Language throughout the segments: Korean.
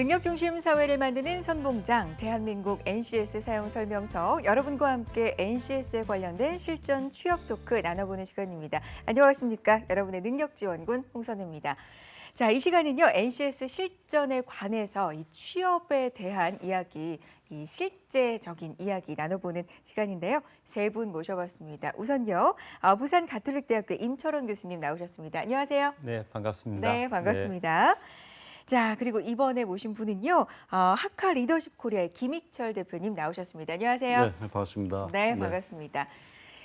능력중심 사회를 만드는 선봉장, 대한민국 NCS 사용 설명서, 여러분과 함께 NCS에 관련된 실전 취업 토크 나눠보는 시간입니다. 안녕하십니까? 여러분의 능력지원군 홍선혜입니다. 자, 이 시간은요, NCS 실전에 관해서 이 취업에 대한 이야기, 이 실제적인 이야기 나눠보는 시간인데요. 세 분 모셔봤습니다. 우선요, 부산 가톨릭대학교 임철원 교수님 나오셨습니다. 안녕하세요. 네, 반갑습니다. 네, 반갑습니다. 자, 그리고 이번에 모신 분은요, 하카 리더십 코리아의 김익철 대표님 나오셨습니다. 안녕하세요. 네, 반갑습니다. 네, 반갑습니다.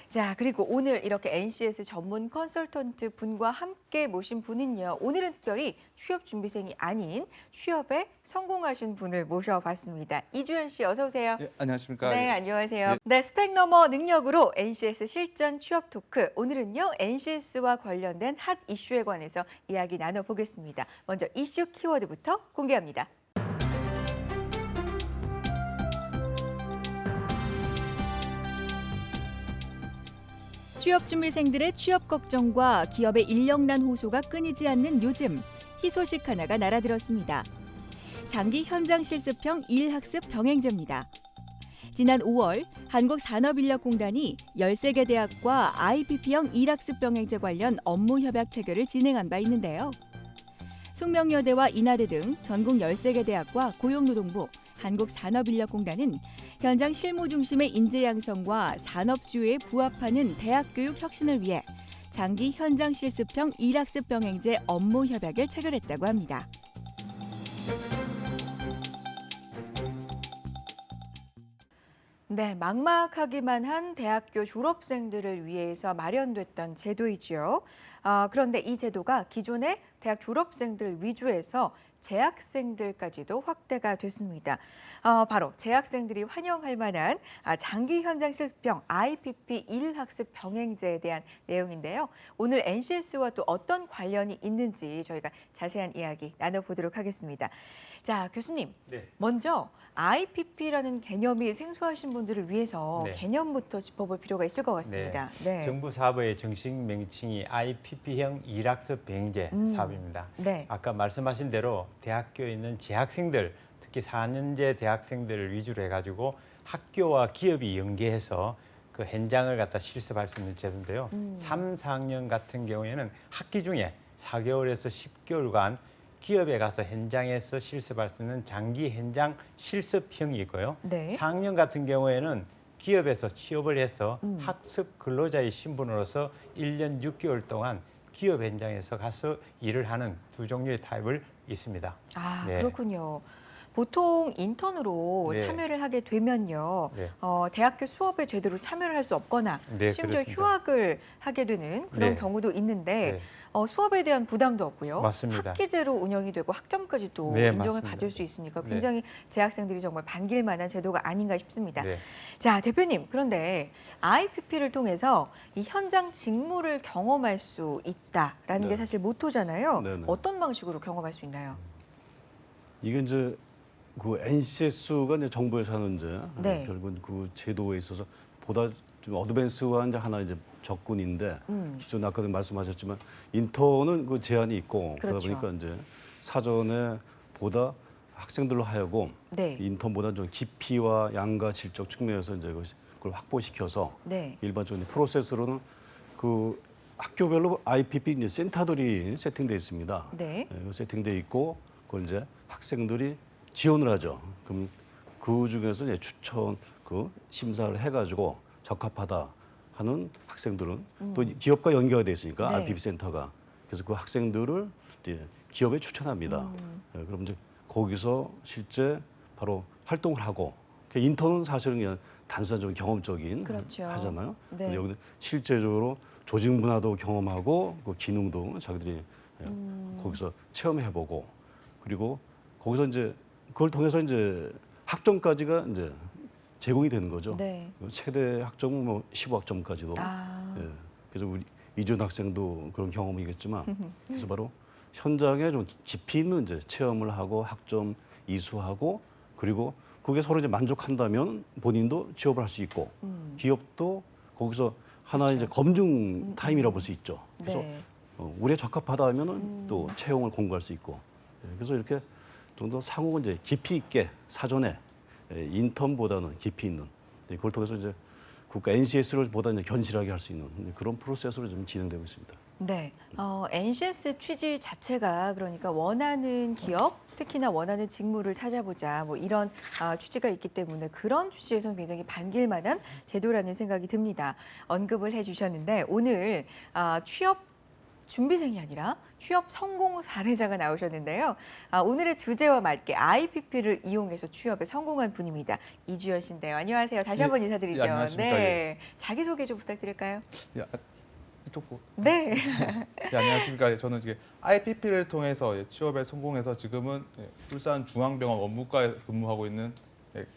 자, 그리고 오늘 이렇게 NCS 전문 컨설턴트 분과 함께 모신 분은요, 오늘은 특별히 취업 준비생이 아닌 취업에 성공하신 분을 모셔봤습니다. 이주연 씨, 어서 오세요. 네, 안녕하십니까. 네, 안녕하세요. 네, 스펙 너머 능력으로 NCS 실전 취업 토크. 오늘은요, NCS와 관련된 핫 이슈에 관해서 이야기 나눠보겠습니다. 먼저 이슈 키워드부터 공개합니다. 취업준비생들의 취업 걱정과 기업의 인력난 호소가 끊이지 않는 요즘, 희소식 하나가 날아들었습니다. 장기 현장 실습형 일학습 병행제입니다. 지난 5월 한국산업인력공단이 13개 대학과 IPP형 일학습 병행제 관련 업무 협약 체결을 진행한 바 있는데요. 숙명여대와 인하대 등 전국 13개 대학과 고용노동부, 한국산업인력공단은 현장 실무 중심의 인재 양성과 산업 수요에 부합하는 대학 교육 혁신을 위해 장기 현장 실습형 일학습 병행제 업무 협약을 체결했다고 합니다. 네, 막막하기만 한 대학교 졸업생들을 위해서 마련됐던 제도이지요. 그런데 이 제도가 기존의 대학 졸업생들 위주에서 재학생들까지도 확대가 됐습니다. 바로 재학생들이 환영할 만한 장기 현장 실습형 IPP 일학습 병행제에 대한 내용인데요. 오늘 NCS와 또 어떤 관련이 있는지 저희가 자세한 이야기 나눠보도록 하겠습니다. 자, 교수님, 먼저 IPP라는 개념이 생소하신 분들을 위해서 개념부터 짚어볼 필요가 있을 것 같습니다. 네. 정부 사업의 정식 명칭이 IPP형 일학습 병행제 사업입니다. 아까 말씀하신 대로 대학교에 있는 재학생들, 특히 4년제 대학생들을 위주로 해가지고 학교와 기업이 연계해서 그 현장을 갖다 실습할 수 있는 제도인데요. 3, 4학년 같은 경우에는 학기 중에 4개월에서 10개월간 기업에 가서 현장에서 실습할 수 있는 장기 현장 실습형이 있고요. 4학년 같은 경우에는 기업에서 취업을 해서 학습 근로자의 신분으로서 1년 6개월 동안 기업 현장에서 가서 일을 하는 두 종류의 타입을 있습니다. 그렇군요. 보통 인턴으로 참여를 하게 되면요, 대학교 수업에 제대로 참여를 할 수 없거나 심지어 그렇습니다. 휴학을 하게 되는 그런 경우도 있는데 수업에 대한 부담도 없고요. 맞습니다. 학기제로 운영이 되고 학점까지도 인정을 받을 수 있으니까 굉장히 재학생들이 정말 반길 만한 제도가 아닌가 싶습니다. 자, 대표님, 그런데 IPP를 통해서 이 현장 직무를 경험할 수 있다라는 게 사실 모토잖아요. 어떤 방식으로 경험할 수 있나요? 이게 이제 그 NCS가 이제 정부에서 하는 이제 결국은 그 제도에 있어서 보다 좀 어드밴스한 이제 하나 이제 접근인데 기존 아까도 말씀하셨지만 인턴은 그 제한이 있고 그러다 보니까 이제 사전에 보다 학생들로 하여금 인턴보다 좀 깊이와 양과 질적 측면에서 이제 그걸 확보시켜서 일반적인 프로세스로는 그 학교별로 IPP 이제 센터들이 세팅돼 있습니다. 세팅돼 있고 그걸 이제 학생들이 지원을 하죠. 그럼 그 중에서 이제 추천 그 심사를 해가지고 적합하다 하는 학생들은 또 기업과 연계가 돼 있으니까 IPP 센터가 그래서 그 학생들을 이제 기업에 추천합니다. 그럼 이제 거기서 실제 바로 활동을 하고 인턴은 사실은 그냥 단순한 좀 경험적인 하잖아요. 여기는 실제적으로 조직 문화도 경험하고 그 기능도 자기들이 거기서 체험해보고 그리고 거기서 이제 그걸 통해서 이제 학점까지가 이제 제공이 되는 거죠. 최대 학점은 뭐 15학점까지도. 그래서 우리 이준 학생도 그런 경험이겠지만, 그래서 바로 현장에 좀 깊이 있는 이제 체험을 하고 학점 이수하고 그리고 그게 서로 이제 만족한다면 본인도 취업을 할 수 있고 기업도 거기서 하나 이제 검증 타임이라고 볼 수 있죠. 그래서 우리에 적합하다 하면은 또 채용을 공고할 수 있고. 그래서 이렇게 좀 더 상호 이제 깊이 있게 사전에 인턴보다는 깊이 있는 그걸 통해서 이제 국가 NCS를 보다 이제 견실하게 할 수 있는 그런 프로세스로 좀 진행되고 있습니다. 네, NCS 취지 자체가 그러니까 원하는 기업, 특히나 원하는 직무를 찾아보자 뭐 이런 취지가 있기 때문에 그런 취지에서는 굉장히 반길만한 제도라는 생각이 듭니다. 언급을 해주셨는데 오늘 취업 준비생이 아니라 취업 성공 사례자가 나오셨는데요. 오늘의 주제와 맞게 IPP를 이용해서 취업에 성공한 분입니다. 이주연 씨인데요. 안녕하세요. 다시 한번 인사드리죠. 예, 안녕하십니까. 네, 자기소개 좀 부탁드릴까요? 이쪽 보. 네. 네, 안녕하십니까. 저는 지금 IPP를 통해서 취업에 성공해서 지금은 울산 중앙병원 업무과에 근무하고 있는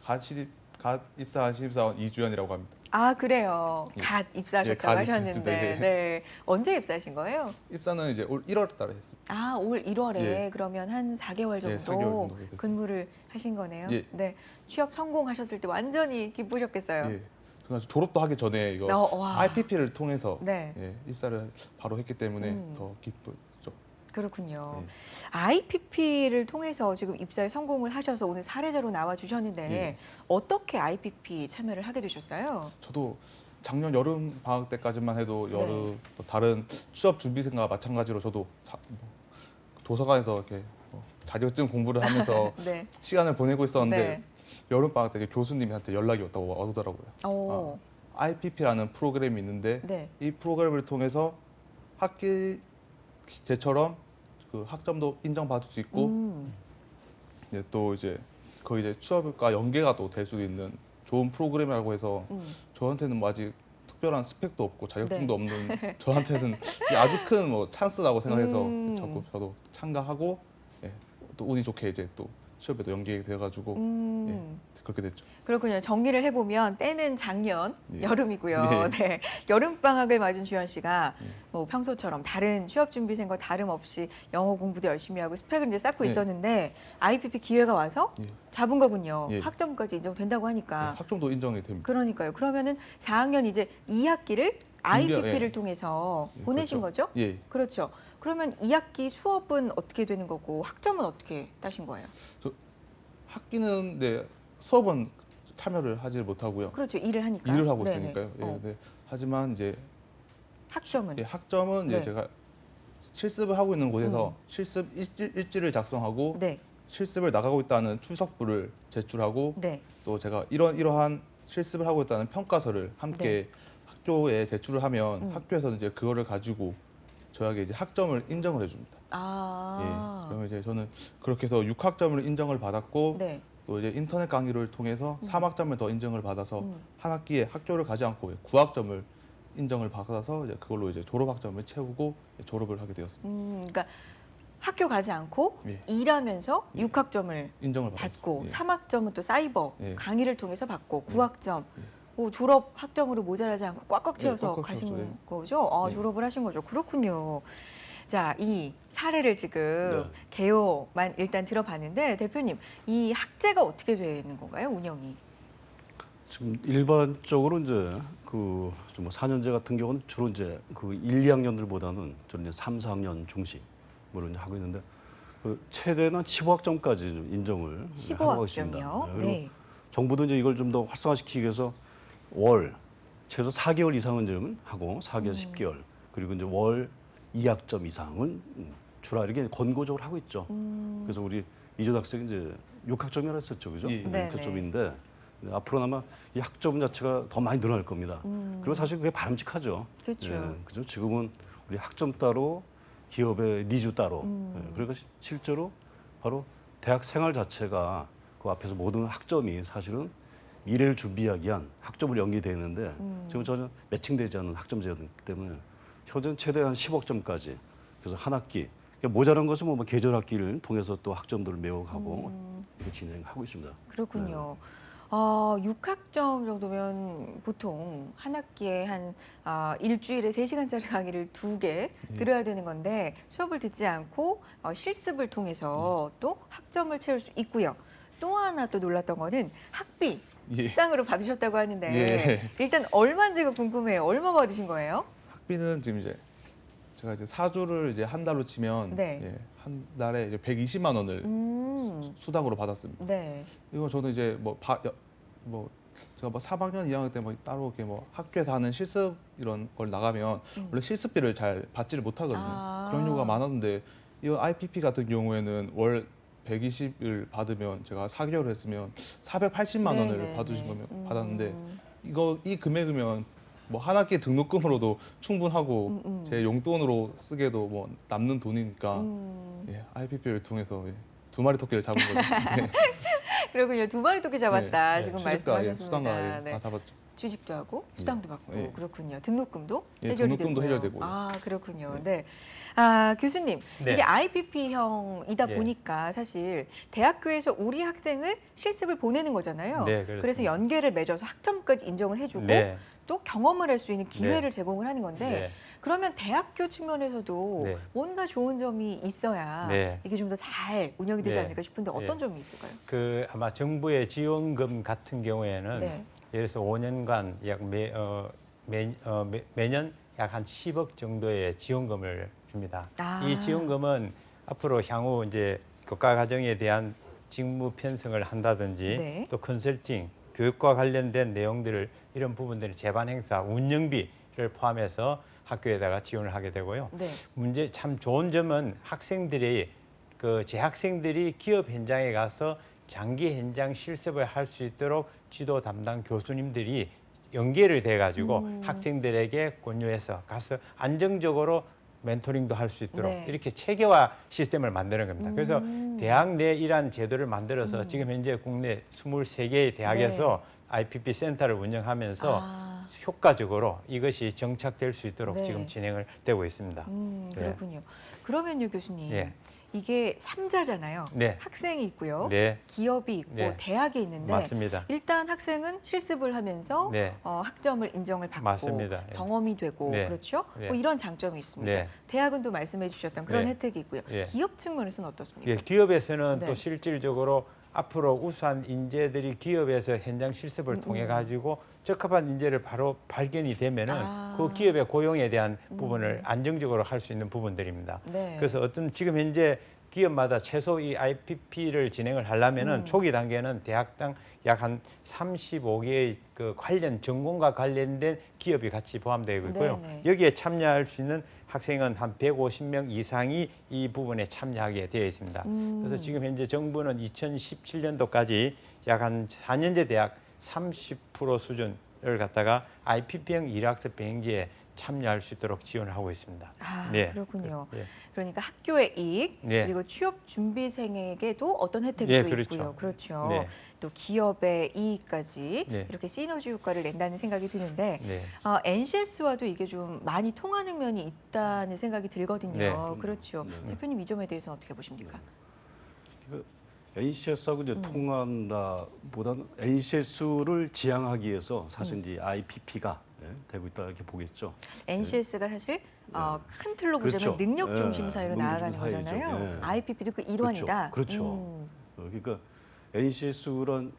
갓 입사한 신입사원 이주연이라고 합니다. 아, 그래요. 갓 입사하셨다고 갓 하셨는데. 입사했습니다. 예. 네. 언제 입사하신 거예요? 입사는 이제 올 1월 달에 했습니다. 아, 올 1월에 예. 그러면 한 4개월 정도, 4개월 정도 됐습니다. 근무를 하신 거네요. 예. 네. 취업 성공하셨을 때 완전히 기쁘셨겠어요. 예. 저는 졸업도 하기 전에 이거 와. IPP를 통해서 네. 입사를 바로 했기 때문에 더 기쁘죠. 그렇군요. 예. IPP를 통해서 지금 입사에 성공을 하셔서 오늘 사례자로 나와 주셨는데 예. 어떻게 IPP 참여를 하게 되셨어요? 저도 작년 여름 방학 때까지만 해도 네. 또 다른 취업 준비생과 마찬가지로 저도 도서관에서 이렇게 자격증 공부를 하면서 네. 시간을 보내고 있었는데 네. 여름 방학 때 교수님한테 연락이 오더라고요. 오. IPP라는 프로그램이 있는데 네. 이 프로그램을 통해서 학기 제처럼 그 학점도 인정받을 수 있고 또 이제 거의 이제 취업과 연계가 또 될 수도 있는 좋은 프로그램이라고 해서 저한테는 뭐 아직 특별한 스펙도 없고 자격증도 네. 없는 저한테는 아주 큰 뭐 찬스라고 생각해서 자꾸 저도 참가하고 또 운이 좋게 이제 또 취업에도 연계가 돼가지고 그렇게 됐죠. 그렇군요. 정리를 해보면 때는 작년 예. 여름이고요. 예. 네. 여름방학을 맞은 주연 씨가 뭐 평소처럼 다른 취업준비생과 다름없이 영어 공부도 열심히 하고 스펙을 이제 쌓고 예. 있었는데 IPP 기회가 와서 예. 잡은 거군요. 예. 학점까지 인정된다고 하니까. 학점도 인정이 됩니다. 그러니까요. 그러면은 4학년 이제 2학기를 IPP를 통해서 예, 보내신 그렇죠. 거죠? 예. 그렇죠. 그러면 2학기 수업은 어떻게 되는 거고 학점은 어떻게 따신 거예요? 학기는 수업은 참여를 하지 못하고요. 그렇죠. 일을 하니까. 일을 하고 네네. 있으니까요. 하지만 이제 학점은? 학점은 네. 이제 제가 실습을 하고 있는 곳에서 실습 일지를 작성하고 네. 실습을 나가고 있다는 출석부를 제출하고 네. 또 제가 이러한 실습을 하고 있다는 평가서를 함께 학교에 제출을 하면 학교에서는 이제 그거를 가지고 저에게 이제 학점을 인정을 해줍니다. 아. 그러면 이제 저는 그렇게 해서 6학점을 인정을 받았고 네. 또 이제 인터넷 강의를 통해서 3학점을 더 인정을 받아서 한 학기에 학교를 가지 않고 9학점을 인정을 받아서 이제 그걸로 이제 졸업학점을 채우고 졸업을 하게 되었습니다. 그러니까 학교 가지 않고 예. 일하면서 6학점을 인정을 받고 받았습니다. 3학점은 또 사이버 예. 강의를 통해서 받고 9학점 졸업 학점으로 모자라지 않고 꽉꽉 채워서 꽉꽉 가신 채웠죠. 예. 거죠? 예. 졸업을 하신 거죠. 그렇군요. 자, 이 사례를 지금 네. 개요만 일단 들어봤는데 대표님, 이 학제가 어떻게 되는 건가요? 운영이? 지금 일반적으로 이제 그 4년제 같은 경우는 주로 이제 그 1, 2학년들보다는 저는 이제 3, 4학년 중심으로 이제 하고 있는데 그 최대는 15학점까지 인정을 하고 있습니다. 15학점이요? 그리고 네. 정부도 이제 이걸 좀 더 활성화시키기 위해서 월 최소 4개월 이상은 좀 하고 4개월, 10개월 그리고 이제 월 2학점 이상은 주라 이렇게 권고적으로 하고 있죠. 그래서 우리 이전 학생이 이제 6학점이라 했었죠, 그죠? 예. 네네. 6학점인데 앞으로 아마 이 학점 자체가 더 많이 늘어날 겁니다. 그리고 사실 그게 바람직하죠. 그렇죠. 그죠? 지금은 우리 학점 따로 기업의 니즈 따로. 그러니까 실제로 바로 대학 생활 자체가 그 앞에서 모든 학점이 사실은 미래를 준비하기 위한 학점을 연계되어 있는데 지금 전혀 매칭되지 않는 학점제였기 때문에 현재는 최대한 10학점까지 그래서 한 학기 모자란 것은 뭐 계절 학기를 통해서 또 학점들을 메워가고 이렇게 진행하고 있습니다. 그렇군요. 6학점 정도면 보통 한 학기에 한 일주일에 3시간짜리 강의를 2개 들어야 되는 건데 수업을 듣지 않고 실습을 통해서 또 학점을 채울 수 있고요. 또 하나 또 놀랐던 거는 학비 예. 수당으로 받으셨다고 하는데 예. 일단 얼마인지가 궁금해요. 얼마 받으신 거예요? 학비는 지금 이제 제가 이제 4주를 이제 한 달로 치면 네. 한 달에 이제 120만 원을 수당으로 받았습니다. 네. 이거 저는 이제 제가 3학년, 2학년 때 따로 이렇게 학교에서 하는 실습 이런 걸 나가면 원래 실습비를 잘 받지를 못하거든요. 그런 경우가 많았는데 이 IPP 같은 경우에는 월 120을 받으면 제가 4개월 했으면 480만 원을 받았는데 이 금액이면 한 학기 등록금으로도 충분하고 제 용돈으로 쓰게도 남는 돈이니까 예, IPP를 통해서 두 마리 토끼를 잡은 거죠. 네. 그러군요. 두 마리 토끼 잡았다. 네. 지금 취직과, 말씀하셨습니다. 수당과 네. 다 잡았죠. 취직도 하고 수당도 받고 예. 그렇군요. 등록금도 예, 해결이 등록금도 되고요. 해결되고요. 아 그렇군요. 네. 네. 교수님 네. 이게 IPP형이다 예. 보니까 사실 대학교에서 우리 학생을 실습을 보내는 거잖아요. 네, 그렇습니다. 그래서 연계를 맺어서 학점까지 인정을 해주고 네. 또 경험을 할 수 있는 기회를 제공을 하는 건데 네. 그러면 대학교 측면에서도 네. 뭔가 좋은 점이 있어야 네. 이게 좀 더 잘 운영이 되지 네. 않을까 싶은데 어떤 점이 있을까요? 아마 정부의 지원금 같은 경우에는 네. 예를 들어서 5년간 약 매년 약 한 10억 정도의 지원금을 줍니다. 이 지원금은 앞으로 향후 이제 교과과정에 대한 직무 편성을 한다든지 네. 또 컨설팅, 교육과 관련된 내용들을 이런 부분들을 재반 행사, 운영비를 포함해서 학교에다가 지원을 하게 되고요. 네. 참 좋은 점은 재학생들이 기업 현장에 가서 장기 현장 실습을 할 수 있도록 지도 담당 교수님들이 연계를 돼가지고 학생들에게 권유해서 가서 안정적으로 멘토링도 할 수 있도록 네. 이렇게 체계화 시스템을 만드는 겁니다. 그래서 대학 내 이러한 제도를 만들어서 지금 현재 국내 23개의 대학에서 IPP 센터를 운영하면서 효과적으로 이것이 정착될 수 있도록 네. 지금 진행을 되고 있습니다. 그렇군요. 그러면요, 교수님. 예. 이게 3자잖아요. 네. 학생이 있고요. 네. 기업이 있고 네. 대학이 있는데 맞습니다. 일단 학생은 실습을 하면서 네. 학점을 인정을 받고 맞습니다. 예. 경험이 되고 네. 그렇죠. 네. 뭐 이런 장점이 있습니다. 네. 대학은 또 말씀해 주셨던 그런 네. 혜택이 있고요. 예. 기업 측면에서는 어떻습니까? 예, 기업에서는 네. 또 실질적으로 앞으로 우수한 인재들이 기업에서 현장 실습을 통해 가지고 적합한 인재를 바로 발견이 되면은 그 기업의 고용에 대한 부분을 안정적으로 할 수 있는 부분들입니다. 네. 그래서 지금 현재 기업마다 최소 이 IPP를 진행을 하려면은 초기 단계는 대학당 약 한 35개의 그 전공과 관련된 기업이 같이 포함되어 있고요. 네네. 여기에 참여할 수 있는 학생은 한 150명 이상이 이 부분에 참여하게 되어 있습니다. 그래서 지금 현재 정부는 2017년도까지 약 한 4년제 대학 30% 수준을 갖다가 IPP형 일학습 비행기에 참여할 수 있도록 지원을 하고 있습니다. 네. 그렇군요. 네. 그러니까 학교의 이익 네. 그리고 취업 준비생에게도 어떤 혜택도 네, 그렇죠. 있고요. 그렇죠. 네. 또 기업의 이익까지 네. 이렇게 시너지 효과를 낸다는 생각이 드는데 네. NCS와도 이게 좀 많이 통하는 면이 있다는 생각이 들거든요. 네. 그렇죠. 대표님 이 점에 대해서는 어떻게 보십니까? NCS하고 이제 통한다보다는 NCS를 지향하기 위해서 사실 이제 IPP가 되고 있다 이렇게 보겠죠. NCS가 사실 큰 틀로 보자면 그렇죠. 능력 중심 사회로 능력 나아가는 중심 사회죠. 거잖아요. 예. IPP도 그 일환이다. 그렇죠. 그러니까 NCS란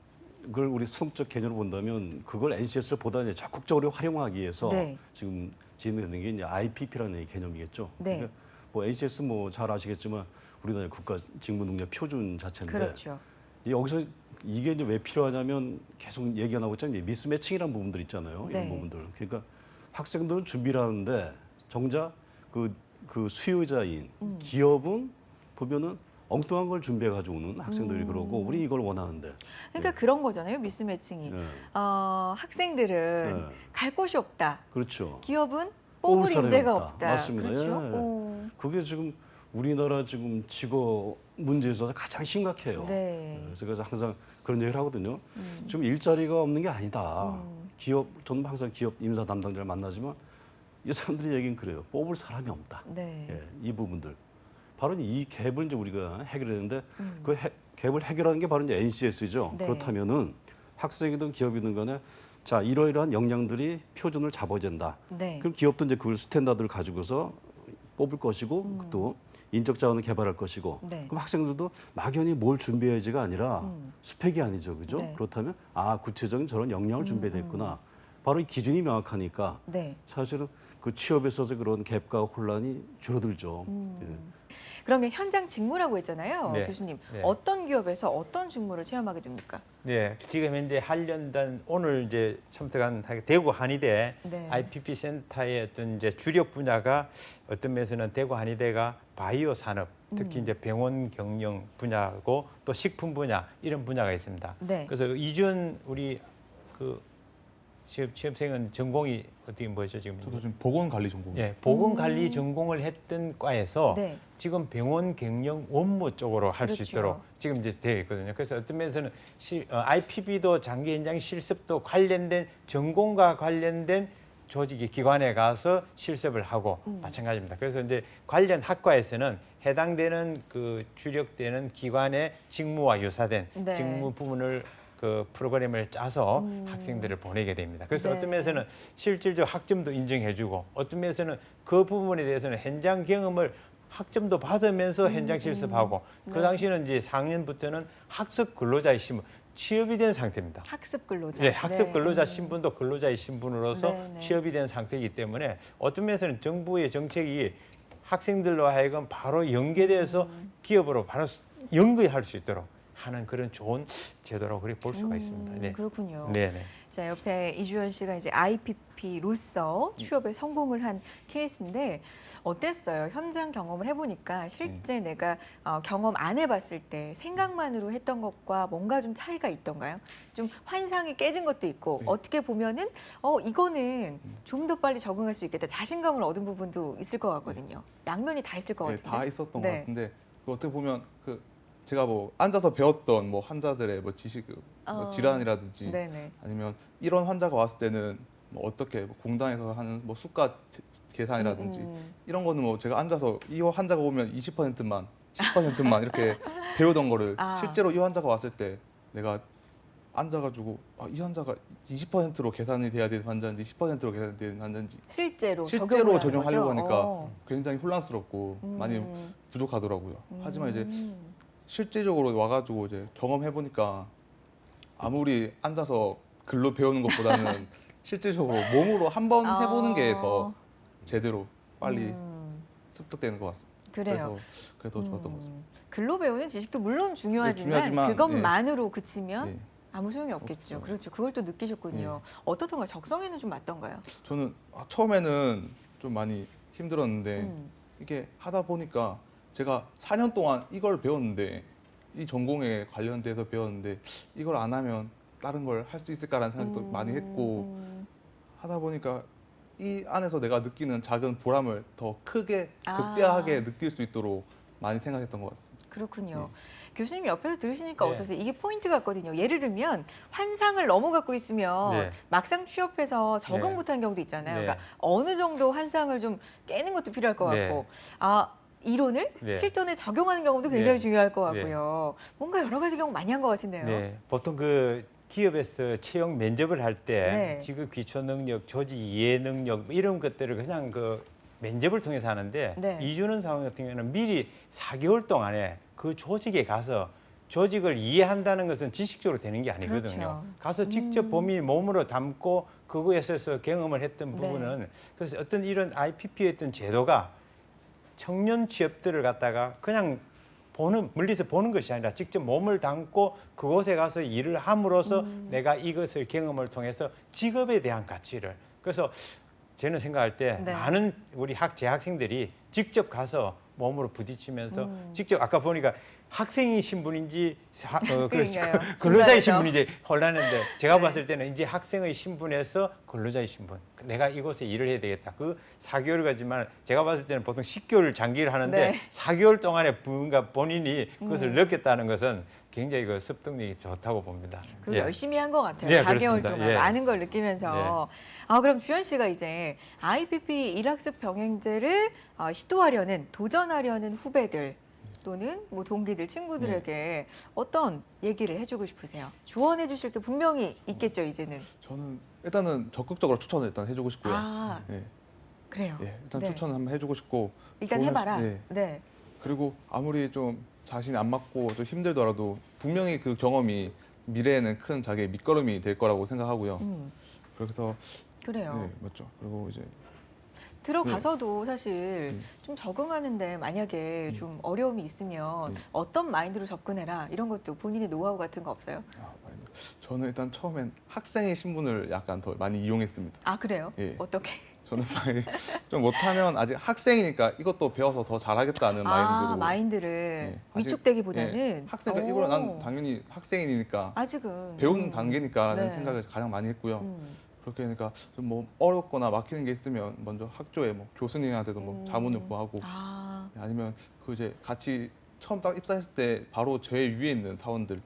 걸 우리 수능적 개념으로 본다면 그걸 NCS를 보다 이제 적극적으로 활용하기 위해서 네. 지금 진행되는 게 이제 IPP라는 개념이겠죠. 네. 그러니까 뭐 NCS 뭐 잘 아시겠지만 우리나라 국가 직무 능력 표준 자체인데 그렇죠. 여기서 이게 이제 왜 필요하냐면 계속 얘기가 나오고 있잖아요. 미스매칭이라는 부분들 있잖아요. 네. 이런 부분들. 그러니까 학생들은 준비를 하는데 정작 그 수요자인 기업은 보면은 엉뚱한 걸 준비해 가지고 오는 학생들이 그러고 우리 이걸 원하는데. 그러니까 그런 거잖아요. 미스매칭이. 네. 학생들은 네. 갈 곳이 없다. 그렇죠. 기업은 뽑을 뽑을 사람이 인재가 없다. 없다. 맞습니다. 그렇죠. 예. 그게 지금 우리나라 지금 직업 문제에 있어서 가장 심각해요. 네. 그래서 항상 그런 얘기를 하거든요. 지금 일자리가 없는 게 아니다. 저는 항상 기업 임사 담당자를 만나지만 이 사람들이 얘기는 그래요. 뽑을 사람이 없다. 네. 예, 이 부분들. 바로 이 갭을 이제 우리가 해결했는데 그 갭을 해결하는 게 바로 이제 NCS죠. 네. 그렇다면은 학생이든 기업이든 간에 자, 이러이러한 역량들이 표준을 잡아야 된다. 네. 그럼 기업도 이제 그걸 스탠다드를 가지고서 뽑을 것이고 또 인적 자원을 개발할 것이고 네. 그럼 학생들도 막연히 뭘 준비해야지가 아니라 스펙이 아니죠. 그죠? 네. 그렇다면 구체적인 저런 역량을 준비됐구나. 바로 이 기준이 명확하니까 네. 사실은 그 취업에 있어서 그런 갭과 혼란이 줄어들죠. 예. 그러면 현장 직무라고 했잖아요, 네. 교수님. 네. 어떤 기업에서 어떤 직무를 체험하게 됩니까? 네, 지금 현재 한련단 오늘 이제 참석한 대구 한의대 네. IPP 센터의 어떤 이제 주력 분야가 어떤 면에서는 대구 한의대가 바이오 산업, 특히 이제 병원 경영 분야고 또 식품 분야 이런 분야가 있습니다. 네. 그래서 이준 우리 그 취업생은 전공이 어떻게 뭐죠 지금? 저도 지금 보건관리 전공. 예, 보건관리 전공을 했던 과에서 네. 지금 병원 경영 원무 쪽으로 할 수 그렇죠. 있도록 지금 이제 되어 있거든요. 그래서 어떤 면에서는 IPB도 장기 현장 실습도 관련된 전공과 관련된 조직의 기관에 가서 실습을 하고 마찬가지입니다. 그래서 이제 관련 학과에서는 해당되는 그 주력되는 기관의 직무와 유사된 네. 직무 부분을 그 프로그램을 짜서 학생들을 보내게 됩니다. 그래서 네. 어떤 면에서는 실질적 학점도 인정해주고 어떤 면에서는 그 부분에 대해서는 현장 경험을 학점도 받으면서 현장 실습하고 그 네. 당시에는 이제 4학년부터는 학습 근로자의 신분 취업이 된 상태입니다. 학습 근로자. 네, 학습 네. 근로자 신분도 근로자의 신분으로서 네, 네. 취업이 된 상태이기 때문에 어떤 면에서는 정부의 정책이 학생들로 하여금 바로 연계돼서 기업으로 바로 연계할 수 있도록 하는 그런 좋은 제도라고 그렇게 볼 수가 있습니다. 네. 그렇군요. 네네. 자, 옆에 이주연 씨가 이제 IPP로서 취업에 성공을 한 케이스인데 어땠어요? 현장 경험을 해보니까 실제 내가 경험 안 해봤을 때 생각만으로 했던 것과 뭔가 좀 차이가 있던가요? 좀 환상이 깨진 것도 있고 어떻게 보면은 이거는 좀 더 빨리 적응할 수 있겠다. 자신감을 얻은 부분도 있을 것 같거든요. 양면이 다 있을 것 네, 같은데. 다 있었던 네. 것 같은데 그 어떻게 보면 제가 뭐 앉아서 배웠던 뭐 환자들의 뭐 지식, 뭐 질환이라든지 네네. 아니면 이런 환자가 왔을 때는 뭐 어떻게 뭐 공단에서 하는 뭐 수가 계산이라든지 이런 거는 뭐 제가 앉아서 이 환자가 오면 20%만 10%만 이렇게 배우던 거를 실제로 이 환자가 왔을 때 내가 앉아가지고 이 환자가 20%로 계산이 돼야 되는 환자인지 10%로 계산이 되는 환자인지 실제로 적용하려고 하니까 어. 굉장히 혼란스럽고 많이 부족하더라고요. 하지만 이제 실제적으로 와가지고 이제 경험해 보니까 아무리 앉아서 글로 배우는 것보다는 실제적으로 몸으로 한번 해보는 게 더 제대로 빨리 습득되는 것 같습니다. 그래요. 그래서 그게 더 좋았던 것 같습니다. 글로 배우는 지식도 물론 중요하지만, 네, 중요하지만, 그것만으로 그치면 네. 아무 소용이 없겠죠. 그렇죠. 그걸 또 느끼셨군요. 어떻던가요? 적성에는 좀 맞던가요? 저는 처음에는 좀 많이 힘들었는데 이게 하다 보니까 제가 4년 동안 이걸 배웠는데 이 전공에 관련돼서 배웠는데 이걸 안 하면 다른 걸 할 수 있을까라는 생각도 많이 했고 하다 보니까 이 안에서 내가 느끼는 작은 보람을 더 크게 극대화하게 느낄 수 있도록 많이 생각했던 것 같습니다. 그렇군요. 교수님 옆에서 들으시니까 네. 어떠세요? 이게 포인트 같거든요. 예를 들면 환상을 너무 갖고 있으면 네. 막상 취업해서 적응 네. 못한 경우도 있잖아요. 네. 그러니까 어느 정도 환상을 좀 깨는 것도 필요할 것 네. 같고 이론을 네. 실전에 적용하는 경우도 굉장히 네. 중요할 것 같고요. 뭔가 여러 가지 경우 많이 한 것 같은데요. 네, 보통 그 기업에서 채용 면접을 할 때 네. 지금 기초 능력, 조직 이해 능력 뭐 이런 것들을 그냥 그 면접을 통해서 하는데 네. 이주는 상황 같은 경우는 미리 4개월 동안에 그 조직에 가서 조직을 이해한다는 것은 지식적으로 되는 게 아니거든요. 그렇죠. 가서 직접 본인이 몸으로 담고 그거에 있어서 경험을 했던 네. 부분은 그래서 어떤 이런 IPP의 어떤 제도가 청년 취업들을 갖다가 그냥 멀리서 보는 것이 아니라 직접 몸을 담고 그곳에 가서 일을 함으로써 내가 이것을 경험을 통해서 직업에 대한 가치를 그래서 저는 생각할 때 네. 많은 우리 재학생들이 직접 가서 몸으로 부딪히면서 직접 아까 보니까 학생이 신분인지 그러니까요. 근로자의 중간에서. 신분인지 혼란했는데 제가 봤을 때는 이제 학생의 신분에서 근로자의 신분 내가 이곳에 일을 해야 되겠다. 그 4개월 가지만 제가 봤을 때는 보통 10개월 장기를 하는데 네. 4개월 동안에 뭔가 본인이 그것을 느꼈다는 것은 굉장히 그 습득력이 좋다고 봅니다. 그리고 예. 열심히 한 것 같아요. 네, 4개월 그렇습니다. 동안 예. 많은 걸 느끼면서. 그럼 주연 씨가 이제 IPP 일학습 병행제를 시도하려는 도전하려는 후배들 또는 뭐 동기들, 친구들에게 어떤 얘기를 해주고 싶으세요? 조언해 주실 게 분명히 있겠죠, 이제는. 저는 일단은 적극적으로 추천을 일단 해주고 싶고요. 네. 그래요. 예, 일단 네. 추천을 한번 해주고 싶고 일단 좋은 해봐라. 네. 네. 그리고 아무리 좀 자신이 안 맞고 좀 힘들더라도 분명히 그 경험이 미래에는 큰 자기의 밑거름이 될 거라고 생각하고요. 그래서 그래요. 네, 맞죠. 그리고 이제 들어가서도 사실 좀 적응하는데 만약에 좀 어려움이 있으면 어떤 마인드로 접근해라 이런 것도 본인의 노하우 같은 거 없어요? 저는 일단 처음엔 학생의 신분을 약간 더 많이 이용했습니다. 아 그래요? 예. 어떻게? 저는 만약에 좀 못하면 아직 학생이니까 이것도 배워서 더 잘하겠다는 마인드로. 마인드를 예, 아직, 위축되기보다는 예, 학생이니까 이걸 난 당연히 학생이니까 아직은 배우는 단계니까라는 네. 생각을 가장 많이 했고요. 그렇게 하니까 좀 뭐 어렵거나 막히는 게 있으면 먼저 학교에 뭐 교수님한테도 뭐 자문을 구하고 아니면 그 이제 같이 처음 딱 입사했을 때 바로 제 위에 있는 사원들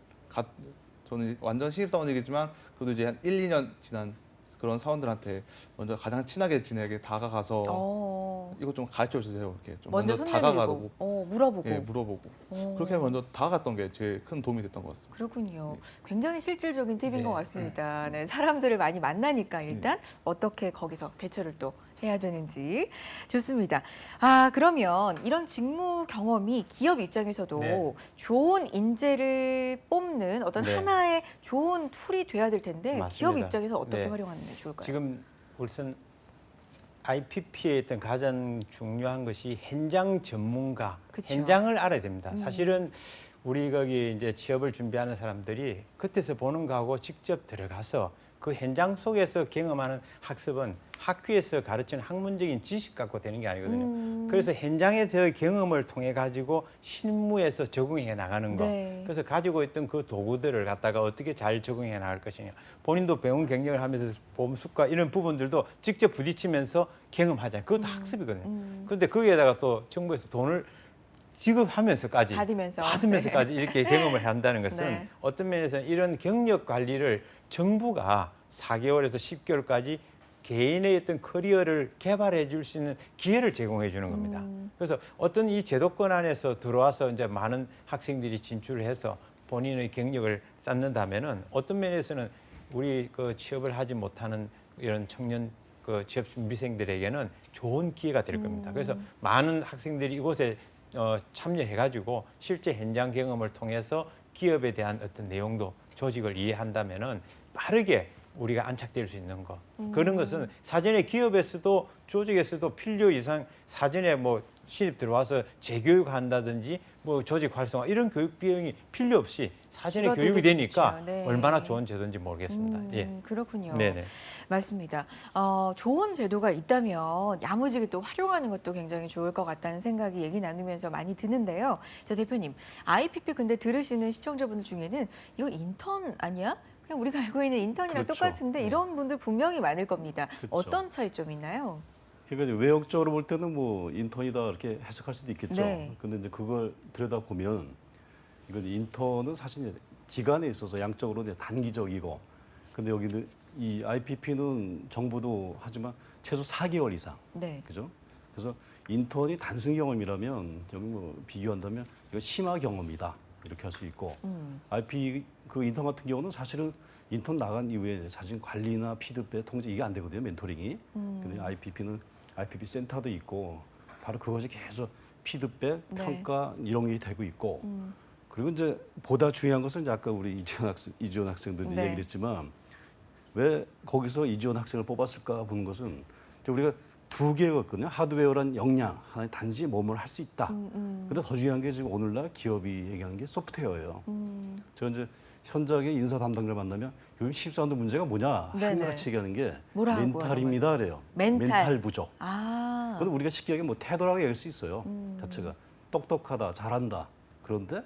저는 완전 신입사원이겠지만 그래도 이제 한 1, 2년 지난 그런 사원들한테 먼저 가장 친하게 지내게 다가가서 이거 좀 가르쳐 주세요. 이렇게 좀 먼저 먼저 손 다가가고 물어보고 예, 물어보고 그렇게 먼저 다가갔던 게 제일 큰 도움이 됐던 것 같습니다. 그렇군요. 굉장히 실질적인 팁인 네. 것 같습니다. 네, 사람들을 많이 만나니까 일단 어떻게 거기서 대처를 또 해야 되는지 좋습니다. 아 그러면 이런 직무 경험이 기업 입장에서도 네. 좋은 인재를 뽑는 어떤 네. 하나의 좋은 툴이 돼야 될 텐데 맞습니다. 기업 입장에서 어떻게 네. 활용하는 게 좋을까요? 지금 우선 IPP에 있던 가장 중요한 것이 현장 전문가, 그쵸. 현장을 알아야 됩니다. 사실은 우리 거기 이제 취업을 준비하는 사람들이 겉에서 보는 거하고 직접 들어가서 그 현장 속에서 경험하는 학습은 학교에서 가르치는 학문적인 지식 갖고 되는 게 아니거든요. 그래서 현장에서의 경험을 통해 가지고 실무에서 적응해 나가는 거. 네. 그래서 가지고 있던 그 도구들을 갖다가 어떻게 잘 적응해 나갈 것이냐. 본인도 배운 경력을 하면서 보험수과 이런 부분들도 직접 부딪히면서 경험하잖아요. 그것도 학습이거든요. 그런데 거기에다가 또 정부에서 돈을 지급하면서까지 받으면서까지 네. 이렇게 경험을 한다는 것은 네. 어떤 면에서는 이런 경력 관리를 정부가 4개월에서 10개월까지 개인의 어떤 커리어를 개발해 줄 수 있는 기회를 제공해 주는 겁니다. 그래서 어떤 이 제도권 안에서 들어와서 이제 많은 학생들이 진출을 해서 본인의 경력을 쌓는다면은 어떤 면에서는 우리 그 취업을 하지 못하는 이런 청년 그 취업 준비생들에게는 좋은 기회가 될 겁니다. 그래서 많은 학생들이 이곳에 참여해 가지고 실제 현장 경험을 통해서 기업에 대한 어떤 내용도 조직을 이해한다면은 빠르게 우리가 안착될 수 있는 거. 그런 것은 사전에 기업에서도 조직에서도 필요 이상 사전에 뭐 신입 들어와서 재교육한다든지 뭐 조직 활성화 이런 교육 비용이 필요 없이 사전에 교육이 되니까 네. 얼마나 좋은 제도인지 모르겠습니다. 예. 그렇군요. 네네. 맞습니다. 좋은 제도가 있다면 야무지게 또 활용하는 것도 굉장히 좋을 것 같다는 생각이 얘기 나누면서 많이 드는데요. 자 대표님, IPP 근데 들으시는 시청자분들 중에는 이거 인턴 아니야? 그냥 우리가 알고 있는 인턴이랑 그렇죠. 똑같은데 이런 분들 분명히 많을 겁니다. 그렇죠. 어떤 차이점이 있나요? 그러니까 이제 외형적으로 볼 때는 뭐 인턴이다 이렇게 해석할 수도 있겠죠. 네. 근데 이제 그걸 들여다 보면 이건 인턴은 사실 이제 기간에 있어서 양적으로 이제 단기적이고, 근데 여기는 이 IPP는 정부도 하지만 최소 4개월 이상, 네. 그죠? 그래서 인턴이 단순 경험이라면 여기 뭐 비교한다면 이거 심화 경험이다 이렇게 할 수 있고, IP 그 인턴 같은 경우는 사실은 인턴 나간 이후에 사실 관리나 피드백, 통제 이게 안 되거든요, 멘토링이. 근데 IPP는 IPP 센터도 있고 바로 그것이 계속 피드백, 네. 평가 이런 게 되고 있고. 그리고 이제 보다 중요한 것은 이제 아까 우리 이지원 학생도 이제 네. 얘기를 했지만 왜 거기서 이지원 학생을 뽑았을까 보는 것은 이제 우리가 두 개였거든요. 하드웨어란 역량, 하나의 단지 뭐뭘 할 수 있다. 근데 더 중요한 게 지금 오늘날 기업이 얘기하는 게 소프트웨어예요. 저 이제 현장의 인사 담당자를 만나면 요즘 신입사원들 문제가 뭐냐 네네. 한결같이 얘기하는 게 뭐라고 멘탈입니다 그래요. 멘탈. 부족. 아, 그건 우리가 쉽게 얘기하면 뭐 태도라고 얘기할 수 있어요. 자체가 똑똑하다, 잘한다. 그런데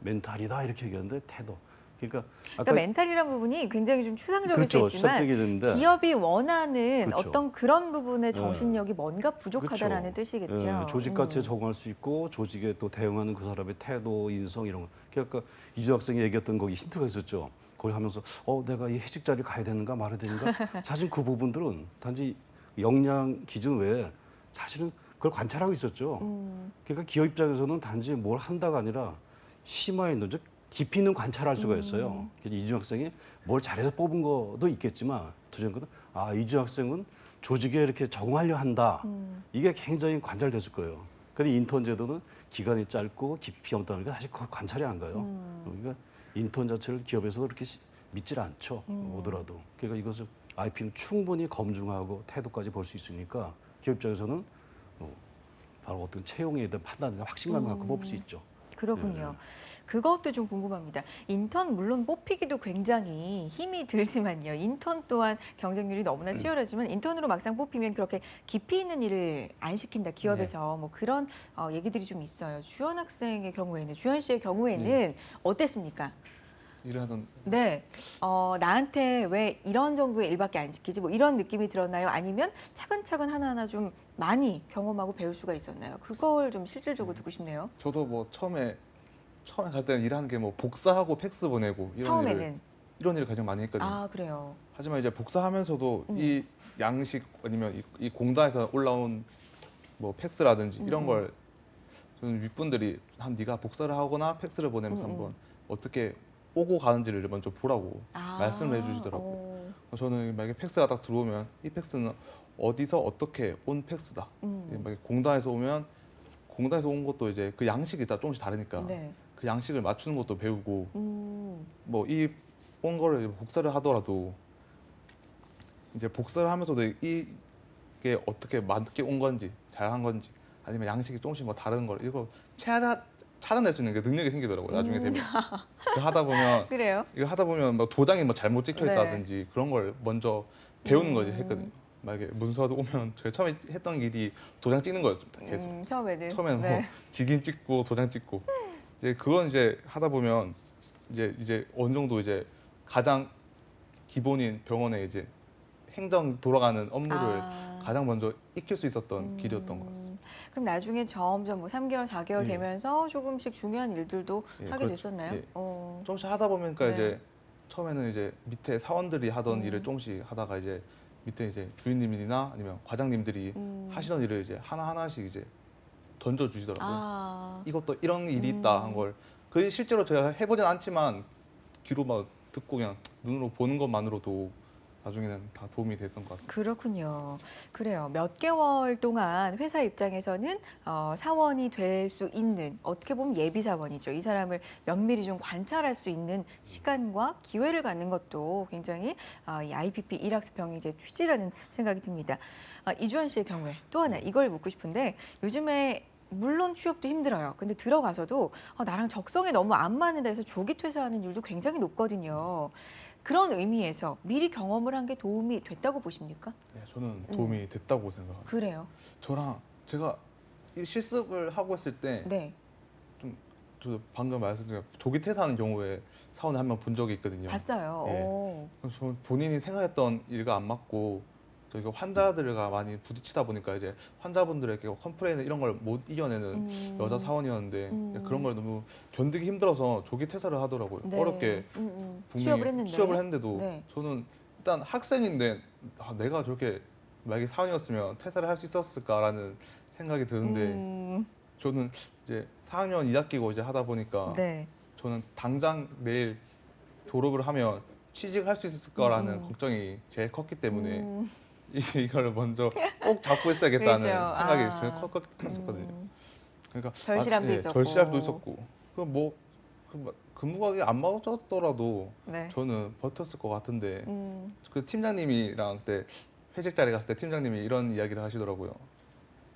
멘탈이다 이렇게 얘기하는데 태도. 그러니까 그러니까 멘탈이라는 부분이 굉장히 좀 추상적일 그렇죠. 수 있지만 시각적이는데 기업이 원하는 그렇죠. 어떤 그런 부분의 정신력이 뭔가 부족하다라는 그렇죠. 뜻이겠죠. 예, 조직 가치에 적응할 수 있고 조직에 또 대응하는 그 사람의 태도, 인성 이런 거. 그러니까 이주 학생이 얘기했던 거기 힌트가 있었죠. 그걸 하면서 내가 이 해직 자리를 가야 되는가 말아야 되는가. 사실 그 부분들은 단지 역량 기준 외에 사실은 그걸 관찰하고 있었죠. 그러니까 기업 입장에서는 단지 뭘 한다가 아니라 심화에 있는 즉 깊이 있는 관찰할 수가 있어요. 그래서 이주 학생이 뭘 잘해서 뽑은 것도 있겠지만 두জন 것은 이주 학생은 조직에 이렇게 적응하려 한다. 이게 굉장히 관찰됐을 거예요. 근데 인턴 제도는 기간이 짧고 깊이 없다는 게 사실 관찰이 안 가요. 그러니까 인턴 자체를 기업에서도 그렇게 믿질 않죠. 오더라도. 그러니까 이것을 IP는 충분히 검증하고 태도까지 볼 수 있으니까 기업 입장에서는 바로 어떤 채용에 대한 판단이나 확신감을 갖고 뽑을 수 있죠. 그렇군요. 그것도 좀 궁금합니다. 인턴 물론 뽑히기도 굉장히 힘이 들지만요. 인턴 또한 경쟁률이 너무나 치열하지만 인턴으로 막상 뽑히면 그렇게 깊이 있는 일을 안 시킨다 기업에서 뭐 그런 얘기들이 좀 있어요. 주현 학생의 경우에는 주현 씨의 경우에는 어땠습니까? 일을 하던 네, 나한테 왜 이런 정도의 일밖에 안 시키지? 뭐 이런 느낌이 들었나요? 아니면 차근차근 하나하나 좀 많이 경험하고 배울 수가 있었나요? 그걸 좀 실질적으로 듣고 싶네요. 저도 뭐 처음에 갈 때는 일하는 게 뭐 복사하고 팩스 보내고 처음에는. 이런 일을 가장 많이 했거든요. 아, 그래요. 하지만 이제 복사하면서도 이 양식 아니면 이 공단에서 올라온 뭐 팩스라든지 이런 걸 저는 윗분들이 네가 복사를 하거나 팩스를 보내면서 한번 어떻게 오고 가는지를 먼저 보라고 말씀을 해주시더라고요. 저는 만약에 팩스가 딱 들어오면 이 팩스는 어디서 어떻게 온 팩스다. 만약에 공단에서 오면 공단에서 온 것도 이제 그 양식이 다 조금씩 다르니까 네. 그 양식을 맞추는 것도 배우고 뭐 이 온 거를 복사를 하더라도 이제 복사를 하면서도 이게 어떻게 맞게 온 건지 잘한 건지 아니면 양식이 조금씩 뭐 다른 걸 이거 찾아낼 수 있는 게 능력이 생기더라고요. 나중에 되면 이거 하다 보면 그래요? 이거 하다 보면 뭐 도장이 뭐 잘못 찍혀 있다든지 그런 걸 먼저 배우는 거지 했거든요. 만약에 문서도 오면 제가 처음에 했던 일이 도장 찍는 거였습니다. 계속. 처음에는 뭐 직인 찍고 도장 찍고 이제 그건 이제 하다 보면 이제 어느 정도 이제 가장 기본인 병원에 이제 행정 돌아가는 업무를 가장 먼저 익힐 수 있었던 길이었던 것 같습니다. 그럼 나중에 점점 뭐 3개월, 4개월 되면서 조금씩 중요한 일들도 하게 됐었나요? 조금씩 하다 보니까 이제 처음에는 이제 밑에 사원들이 하던 일을 조금씩 하다가 이제 밑에 이제 주인님이나 아니면 과장님들이 하시던 일을 이제 하나하나씩 이제 던져주시더라고요. 이것도 이런 일이 있다 한 걸. 그게 실제로 제가 해보진 않지만 귀로 막 듣고 그냥 눈으로 보는 것만으로도 나중에는 다 도움이 됐던 것 같습니다. 그렇군요. 그래요. 몇 개월 동안 회사 입장에서는 사원이 될 수 있는 어떻게 보면 예비 사원이죠. 이 사람을 면밀히 좀 관찰할 수 있는 시간과 기회를 갖는 것도 굉장히 이 IPP 일학습 병행제 취지라는 생각이 듭니다. 이주환 씨의 경우에 또 하나 이걸 묻고 싶은데 요즘에 물론 취업도 힘들어요. 근데 들어가서도 나랑 적성에 너무 안 맞는다 해서 조기 퇴사하는 일도 굉장히 높거든요. 그런 의미에서 미리 경험을 한 게 도움이 됐다고 보십니까? 네, 저는 도움이 됐다고 생각합니다. 그래요? 제가 이 실습을 하고 있을 때 저도 방금 말씀드린 조기 퇴사하는 경우에 사원에 한 명 본 적이 있거든요. 봤어요. 그래서 본인이 생각했던 일과 안 맞고 저희가 환자들과 많이 부딪히다 보니까 이제 환자분들에게 컴플레인 이런 걸 못 이겨내는 여자 사원이었는데 그런 걸 너무 견디기 힘들어서 조기 퇴사를 하더라고요. 어렵게 분명히 취업을 했는데도 저는 일단 학생인데 내가 저렇게 만약에 사원이었으면 퇴사를 할 수 있었을까라는 생각이 드는데 저는 이제 4학년 2학기고 이제 하다 보니까 저는 당장 내일 졸업을 하면 취직할 수 있을 거라는 걱정이 제일 컸기 때문에 이걸 먼저 꼭 잡고 있어야겠다는 생각이 제일 컸었거든요. 그러니까 절실함도 있었고. 절실함도 있었고. 뭐 근무가 안 맞았더라도 저는 버텼을 것 같은데 그 팀장님이랑 그때 회식 자리 갔을 때 팀장님이 이런 이야기를 하시더라고요.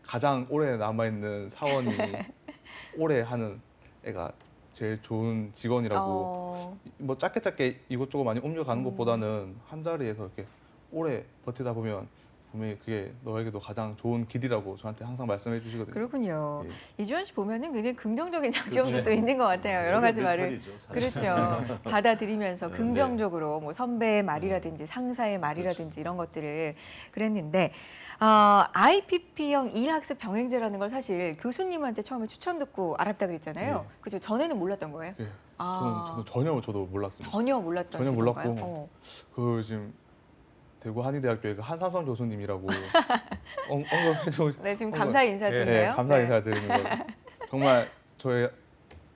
가장 오래 남아있는 사원이 오래 하는 애가 제일 좋은 직원이라고 뭐 짧게 이것저것 많이 옮겨가는 것보다는 한 자리에서 이렇게 오래 버티다 보면 분명히 그게 너에게도 가장 좋은 길이라고 저한테 항상 말씀해 주시거든요. 그렇군요. 이주환 씨 보면은 굉장히 긍정적인 장점도 또 있는 것 같아요. 여러 가지 말을 그렇죠. 받아들이면서 긍정적으로 뭐 선배의 말이라든지 상사의 말이라든지 이런 것들을 그랬는데 IPP형 일학습 병행제라는 걸 사실 교수님한테 처음에 추천 듣고 알았다 그랬잖아요. 그죠? 전에는 몰랐던 거예요? 저는 전혀 저도 몰랐습니다. 전혀 몰랐던 전혀 몰랐고 그 지금 대구 한의대학교의 그 한사선 교수님이라고 언급해주고 지금 감사 인사드리네요. 감사 인사 드리는 거. 정말 저희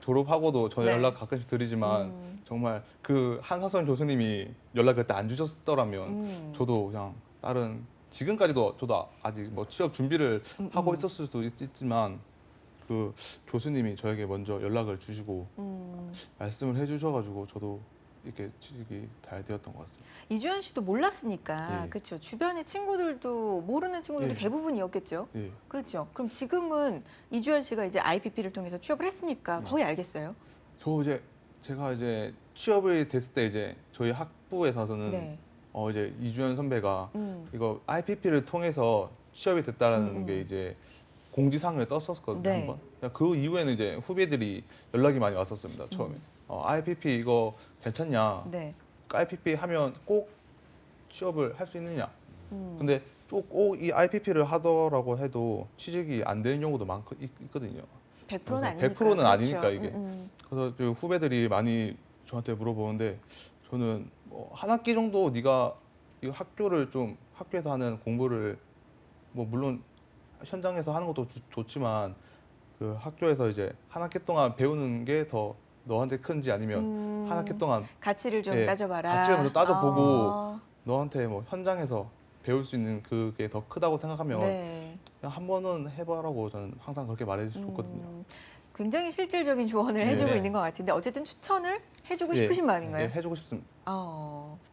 졸업하고도 저 연락 가끔씩 드리지만 정말 그 한사선 교수님이 연락 그때 안 주셨더라면 저도 그냥 다른 지금까지도 저도 아직 뭐 취업 준비를 하고 있었을 수도 있지만 그 교수님이 저에게 먼저 연락을 주시고 말씀을 해주셔가지고 저도 이렇게 취직이 잘 되었던 것 같습니다. 이주연 씨도 몰랐으니까 예. 그렇죠. 주변의 친구들도 모르는 친구들이 예. 대부분이었겠죠. 예. 그렇죠. 그럼 지금은 이주연 씨가 이제 IPP를 통해서 취업을 했으니까 거의 알겠어요. 저 이제 제가 이제 취업이 됐을 때 이제 저희 학부에서는 네. 이제 이주연 선배가 이거 IPP를 통해서 취업이 됐다라는 음. 게 이제 공지사항을 떴었거든요. 네. 한번. 그 이후에는 이제 후배들이 연락이 많이 왔었습니다. 처음에. IPP 이거 괜찮냐? 네. IPP 하면 꼭 취업을 할 수 있느냐? 음. 근데 꼭 이 IPP를 하더라고 해도 취직이 안 되는 경우도 있거든요. 100%는 아니니까. 100%는 아니니까 그렇죠. 이게. 그래서 그 후배들이 많이 저한테 물어보는데 저는 한 학기 정도 네가 이 학교를 좀 학교에서 하는 공부를 뭐 물론 현장에서 하는 것도 좋지만 그 학교에서 이제 한 학기 동안 배우는 게 더 너한테 큰지 아니면 한 학기 동안 가치를 좀 예, 따져봐라. 가치를 먼저 따져보고 어. 너한테 뭐 현장에서 배울 수 있는 그게 더 크다고 생각하면 네. 그냥 한 번은 해봐라고 저는 항상 그렇게 말해줬거든요. 굉장히 실질적인 조언을 해주고 네. 있는 것 같은데 어쨌든 추천을 해주고 예, 싶으신 마음인가요? 예, 해주고 싶습니다.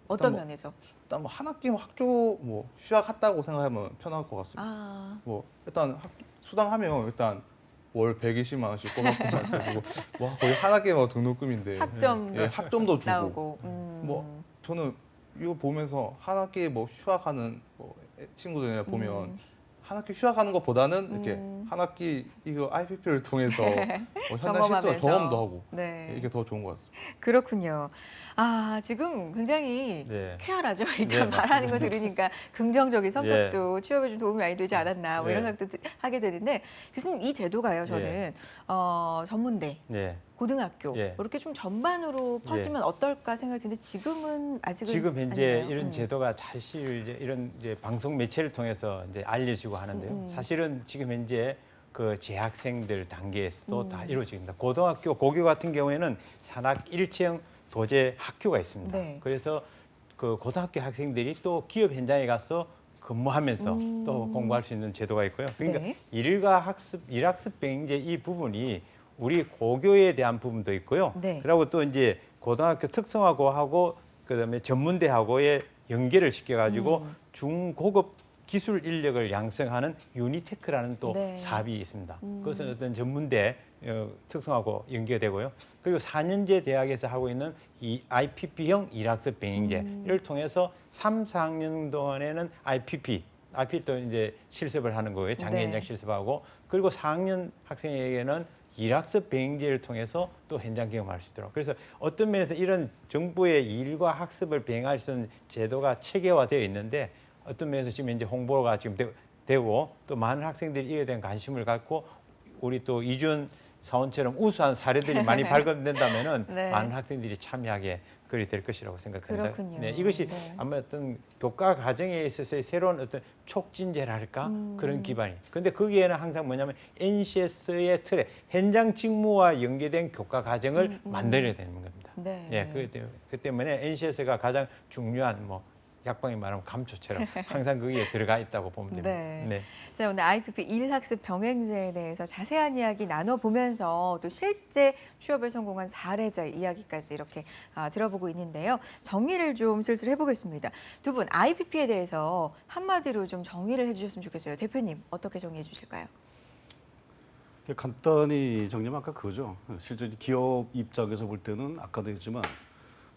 어떤 뭐- 면에서? 일단 뭐 한 학기 학교 뭐 휴학했다고 생각하면 편할 것 같습니다. 아, 뭐 일단 수당하면 일단 월 120만 원씩 꼬박꼬박 주고 와 거의 한 학기 뭐 등록금인데 학점 예, 학점도 주고 나오고. 뭐 저는 이거 보면서 한 학기 뭐 휴학하는 뭐 친구들 보면 한 학기 휴학하는 것보다는 이렇게 한 학기 이거 IPP를 통해서 현장 실습 경험하면서. 경험도 하고 네. 이게 더 좋은 것 같습니다. 그렇군요. 아, 지금 굉장히 네. 쾌활하죠. 일단 네, 말하는 거 들으니까 긍정적인 성격도 취업에 좀 도움이 많이 되지 않았나 뭐 이런 예. 생각도 하게 되는데 교수님 이 제도가요. 저는 전문대, 네. 고등학교 예. 이렇게 좀 전반으로 퍼지면 어떨까 생각이 드는데 지금은 아직은 지금 현재 아닌가요? 이런 제도가 사실 이제 이런 이제 방송 매체를 통해서 이제 알려지고 하는데요. 사실은 지금 현재 그 재학생들 단계에서도 다 이루어집니다. 고등학교 고교 같은 경우에는 산학 1층 도제 학교가 있습니다. 네. 그래서 그 고등학교 학생들이 또 기업 현장에 가서 근무하면서 또 공부할 수 있는 제도가 있고요. 그러니까 네. 일학습 병행제 이 부분이 우리 고교에 대한 부분도 있고요. 네. 그리고 또 이제 고등학교 특성화고하고 그다음에 전문대하고의 연계를 시켜가지고 중고급 기술 인력을 양성하는 유니테크라는 또 네. 사업이 있습니다. 그것은 어떤 전문대 특성화고 연계되고요. 그리고 4년제 대학에서 하고 있는 이 IPP형 일학습 병행제를 통해서 3, 4학년 동안에는 IPP도 이제 실습을 하는 거예요. 장기 현장 네. 실습하고 그리고 4학년 학생에게는 일학습 병행제를 통해서 또 현장 경험할 수 있도록. 그래서 어떤 면에서 이런 정부의 일과 학습을 병행할 수 있는 제도가 체계화되어 있는데 어떤 면에서 지금 이제 홍보가 지금 되고 또 많은 학생들이 이에 대한 관심을 갖고 우리 또 이준 사원처럼 우수한 사례들이 많이 발견된다면은 네. 많은 학생들이 참여하게 그리 될 것이라고 생각합니다. 그렇군요. 네, 이것이 네. 아마 어떤 교과 과정에 있어서의 새로운 어떤 촉진제랄까 그런 기반이. 근데 거기에는 항상 뭐냐면 NCS의 틀에 현장 직무와 연계된 교과 과정을 만들어야 되는 겁니다. 네. 예, 그 때문에 NCS가 가장 중요한 뭐 약방이 말하면 감초처럼 항상 거기에 들어가 있다고 보면 됩니다. 네. 자, 오늘 IPP 일학습 병행제에 대해서 자세한 이야기 나눠보면서 또 실제 취업에 성공한 사례자의 이야기까지 이렇게 들어보고 있는데요. 정리를 좀 슬슬 해보겠습니다. 두 분 IPP에 대해서 한마디로 좀 정리를 해주셨으면 좋겠어요. 대표님 어떻게 정리해 주실까요? 간단히 정리하면 아까 그거죠. 실제 기업 입장에서 볼 때는 아까도 했지만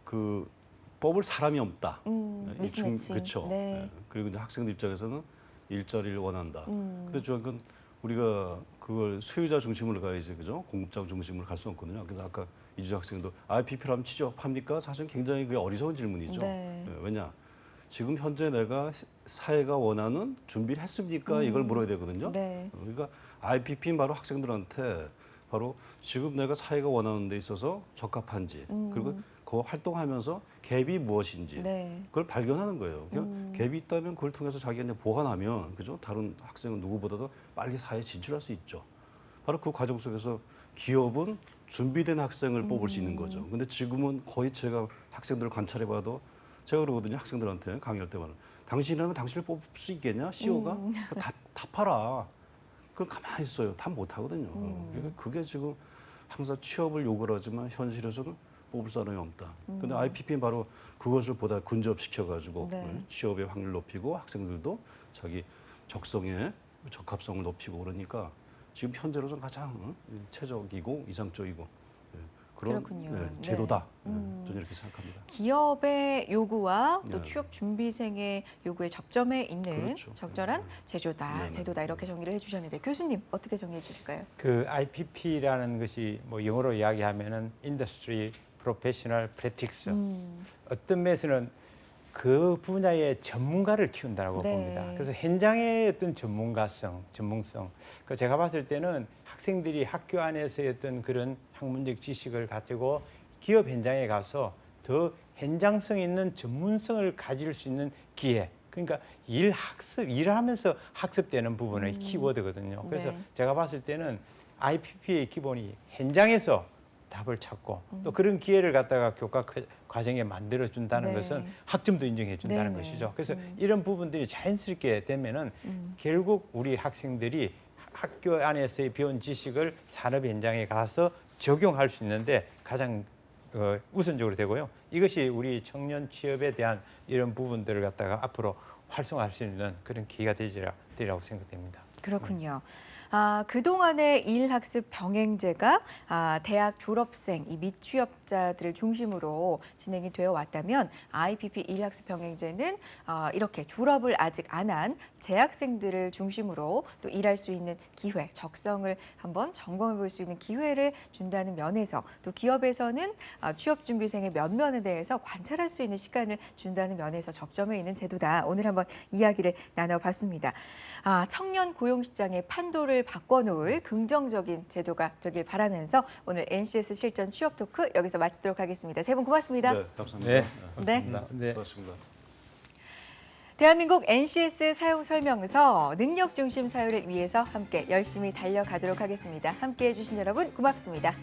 그 뽑을 사람이 없다. 미스매치. 그렇죠. 네. 그리고 이제 학생들 입장에서는 일자리를 원한다. 근데 중요한 건 우리가 그걸 수요자 중심으로 가야지, 그죠? 공급자 중심으로 갈 수 없거든요. 그래서 아까 이주재 학생도 IPP라면 취업합니까? 사실 굉장히 그게 어리석은 질문이죠. 네. 왜냐? 지금 현재 내가 사회가 원하는 준비를 했습니까? 이걸 물어야 되거든요. 네. 그러니까 IPP 바로 학생들한테 바로 지금 내가 사회가 원하는 데 있어서 적합한지 그리고 그 활동하면서 갭이 무엇인지 네. 그걸 발견하는 거예요. 갭이 있다면 그걸 통해서 자기가 이제 보완하면 그죠? 다른 학생은 누구보다도 빨리 사회에 진출할 수 있죠. 바로 그 과정 속에서 기업은 준비된 학생을 뽑을 수 있는 거죠. 근데 지금은 거의 제가 학생들을 관찰해봐도 제가 그러거든요. 학생들한테 강의할 때마다 당신이라면 당신을 뽑을 수 있겠냐? CEO가 답하라. 그걸 가만히 있어요. 답 못 하거든요. 그러니까 그게 지금 항상 취업을 요구를 하지만 현실에서는 뽑을 사람이 없다. 근데 IPP는 바로 그것을 보다 근접시켜가지고 네. 취업의 확률을 높이고 학생들도 자기 적성에 적합성을 높이고 그러니까 지금 현재로서는 가장 최적이고 이상적이고 그런 그렇군요. 제도다. 네. 저는 이렇게 생각합니다. 기업의 요구와 또 네. 취업 준비생의 요구의 접점에 있는 그렇죠. 적절한 제도다, 네, 네. 제도다 이렇게 정리를 해주셨는데 교수님 어떻게 정리해 주실까요? 그 IPP라는 것이 뭐 영어로 이야기하면은 Industry Professional Practice. 어떤 면에서는 그 분야의 전문가를 키운다고 네. 봅니다. 그래서 현장의 어떤 전문성. 그 제가 봤을 때는 학생들이 학교 안에서의 어떤 그런 학문적 지식을 가지고 기업 현장에 가서 더 현장성 있는 전문성을 가질 수 있는 기회. 그러니까 일을 하면서 학습되는 부분의 키워드거든요. 그래서 네. 제가 봤을 때는 IPP의 기본이 현장에서 답을 찾고 또 그런 기회를 갖다가 교과 과정에 만들어 준다는 네. 것은 학점도 인정해 준다는 네네. 것이죠. 그래서 이런 부분들이 자연스럽게 되면은 결국 우리 학생들이 학교 안에서의 배운 지식을 산업 현장에 가서 적용할 수 있는데 가장 우선적으로 되고요. 이것이 우리 청년 취업에 대한 이런 부분들을 갖다가 앞으로 활성화할 수 있는 그런 기회가 되리라고 생각됩니다. 그렇군요. 그동안의 일학습 병행제가 대학 졸업생, 이 미취업자들을 중심으로 진행이 되어 왔다면 IPP 일학습 병행제는 이렇게 졸업을 아직 안 한 재학생들을 중심으로 또 일할 수 있는 기회, 적성을 한번 점검해 볼 수 있는 기회를 준다는 면에서 또 기업에서는 취업준비생의 면면에 대해서 관찰할 수 있는 시간을 준다는 면에서 접점에 있는 제도다. 오늘 한번 이야기를 나눠봤습니다. 청년 고용시장의 판도를 바꿔놓을 긍정적인 제도가 되길 바라면서 오늘 NCS 실전 취업 토크 여기서 마치도록 하겠습니다. 세 분 고맙습니다. 네, 감사합니다. 네, 네. 네. 수고하셨습니다. 대한민국 NCS 사용 설명서 능력 중심 사회를 위해서 함께 열심히 달려가도록 하겠습니다. 함께해 주신 여러분 고맙습니다.